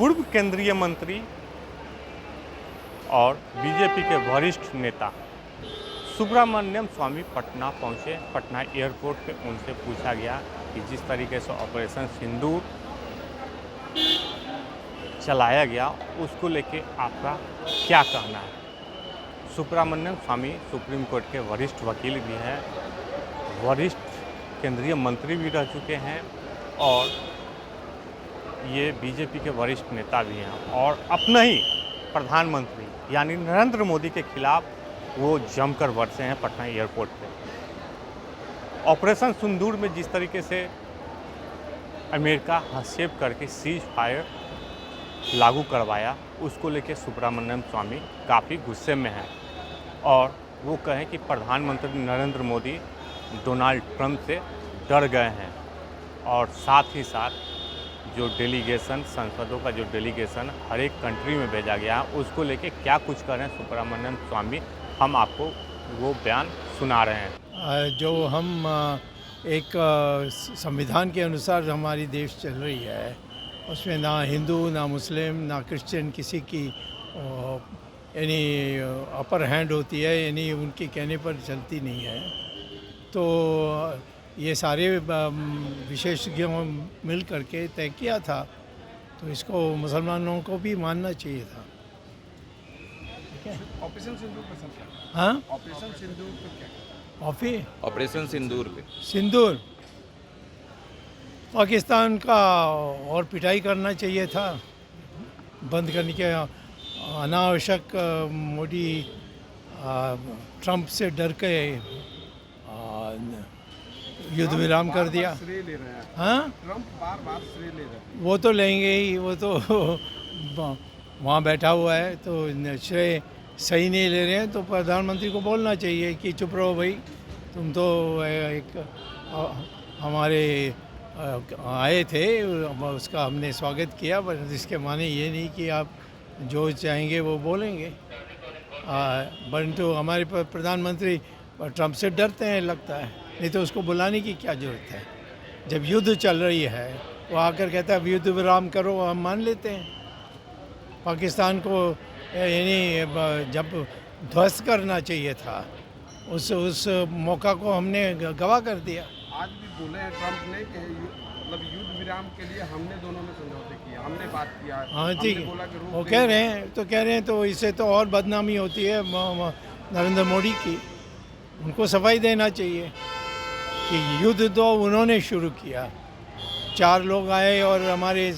पूर्व केंद्रीय मंत्री और बीजेपी के वरिष्ठ नेता सुब्रमण्यम स्वामी पटना पहुंचे। पटना एयरपोर्ट पे उनसे पूछा गया कि जिस तरीके से ऑपरेशन सिंदूर चलाया गया उसको लेके आपका क्या कहना है। सुब्रमण्यम स्वामी सुप्रीम कोर्ट के वरिष्ठ वकील भी हैं, वरिष्ठ केंद्रीय मंत्री भी रह चुके हैं और ये बीजेपी के वरिष्ठ नेता भी हैं और अपना ही प्रधानमंत्री यानी नरेंद्र मोदी के खिलाफ वो जमकर बरसे हैं पटना एयरपोर्ट पे। ऑपरेशन सिंदूर में जिस तरीके से अमेरिका हस्तक्षेप करके सीज फायर लागू करवाया उसको लेके सुब्रमण्यम स्वामी काफ़ी गुस्से में हैं और वो कहें कि प्रधानमंत्री नरेंद्र मोदी डोनाल्ड ट्रंप से डर गए हैं और साथ ही साथ जो डेलीगेशन संसदों का जो डेलीगेशन हर एक कंट्री में भेजा गया है उसको लेके क्या कुछ कर रहे हैं सुब्रमण्यम स्वामी, हम आपको वो बयान सुना रहे हैं। जो हम एक संविधान के अनुसार हमारी देश चल रही है उसमें ना हिंदू ना मुस्लिम ना क्रिश्चियन किसी की यानी अपर हैंड होती है, यानी उनके कहने पर चलती नहीं है। तो ये सारे विशेषज्ञों मिल करके तय किया था, तो इसको मुसलमानों को भी मानना चाहिए था। ऑपरेशन सिंदूर पर सर क्या? हाँ, ऑपरेशन सिंदूर पर क्या? ऑपरेशन सिंदूर पे सिंदूर पाकिस्तान का और पिटाई करना चाहिए था, बंद करने के अनावश्यक मोदी ट्रंप से डर के युद्ध विराम कर दिया। श्रेय ले रहे हैं। हाँ, ट्रंप बार बार श्रेय ले रहे हैं। वो तो लेंगे ही, वो तो वहाँ बैठा हुआ है तो श्रेय सही नहीं ले रहे हैं। तो प्रधानमंत्री को बोलना चाहिए कि चुप रहो भाई, तुम तो एक हमारे आए थे, उसका हमने स्वागत किया, पर इसके माने ये नहीं कि आप जो चाहेंगे वो बोलेंगे। परंतु हमारे प्रधानमंत्री ट्रंप से डरते हैं लगता है, नहीं तो उसको बुलाने की क्या ज़रूरत है। जब युद्ध चल रही है वो आकर कहता है युद्ध विराम करो, हम मान लेते हैं। पाकिस्तान को यानी जब ध्वस्त करना चाहिए था उस मौका को हमने गवा कर दिया। आज भी बोले हैं ट्रंप ने कि मतलब युद्ध विराम के लिए हमने दोनों ने समझौते किए, हमने बात किया। हाँ ठीक, वो कह रहे हैं तो इससे तो और बदनामी होती है नरेंद्र मोदी की। उनको सफाई देना चाहिए कि युद्ध तो उन्होंने शुरू किया, 4 लोग आए और हमारे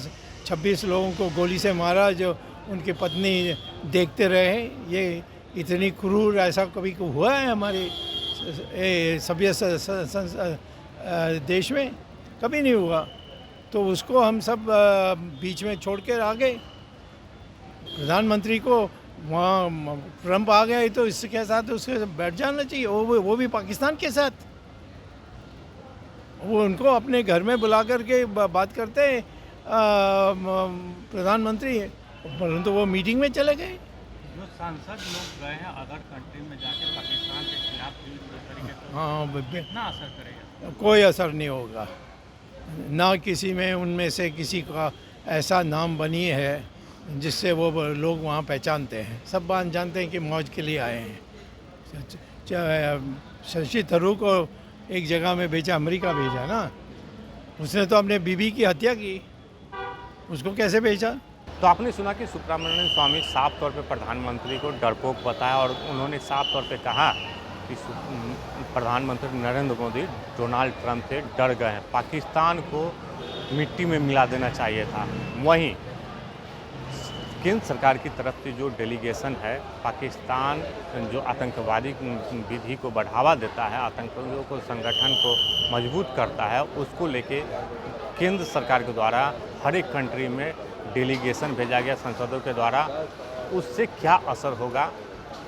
26 लोगों को गोली से मारा, जो उनकी पत्नी देखते रहे। ये इतनी क्रूर ऐसा कभी हुआ है हमारे सभ्य देश में? कभी नहीं हुआ। तो उसको हम सब बीच में छोड़ कर आ गए। प्रधानमंत्री को वहाँ ट्रंप आ गया तो इसके साथ उसके बैठ जाना चाहिए, वो भी पाकिस्तान के साथ। वो उनको अपने घर में बुला करके बात करते हैं प्रधानमंत्री, परंतु वो मीटिंग में चले गए। जो सांसद लोग गए हैं अदर कंट्री में जाके पाकिस्तान के खिलाफ हाँ, कितना असर करेगा? कोई असर नहीं होगा ना, किसी में उनमें से किसी का ऐसा नाम बनी है जिससे वो लोग वहाँ पहचानते हैं। सब बात जानते हैं कि मौज के लिए आए हैं। शशि थरूर को एक जगह में भेजा, अमेरिका भेजा ना, उसने तो अपने बीबी की हत्या की, उसको कैसे भेजा? तो आपने सुना कि सुब्रमण्यम स्वामी साफ तौर पे प्रधानमंत्री को डरपोक बताया और उन्होंने साफ तौर पे कहा कि प्रधानमंत्री नरेंद्र मोदी डोनाल्ड ट्रंप से डर गए हैं, पाकिस्तान को मिट्टी में मिला देना चाहिए था। वहीं केंद्र सरकार की तरफ से जो डेलीगेशन है, पाकिस्तान जो आतंकवादी विधि को बढ़ावा देता है, आतंकवादियों को संगठन को मजबूत करता है, उसको लेके केंद्र सरकार के द्वारा हर एक कंट्री में डेलीगेशन भेजा गया संसदों के द्वारा। उससे क्या असर होगा,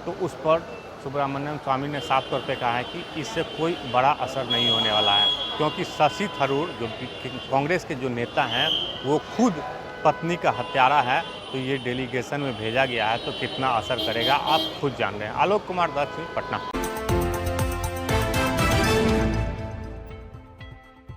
तो उस पर सुब्रमण्यम स्वामी ने साफ तौर पे कहा है कि इससे कोई बड़ा असर नहीं होने वाला है, क्योंकि शशि थरूर जो कांग्रेस के जो नेता हैं वो खुद पत्नी का हत्यारा है। तो ये डेलीगेशन में भेजा गया है तो कितना असर करेगा आप खुद जान रहे हैं। आलोक कुमार दास, पटना।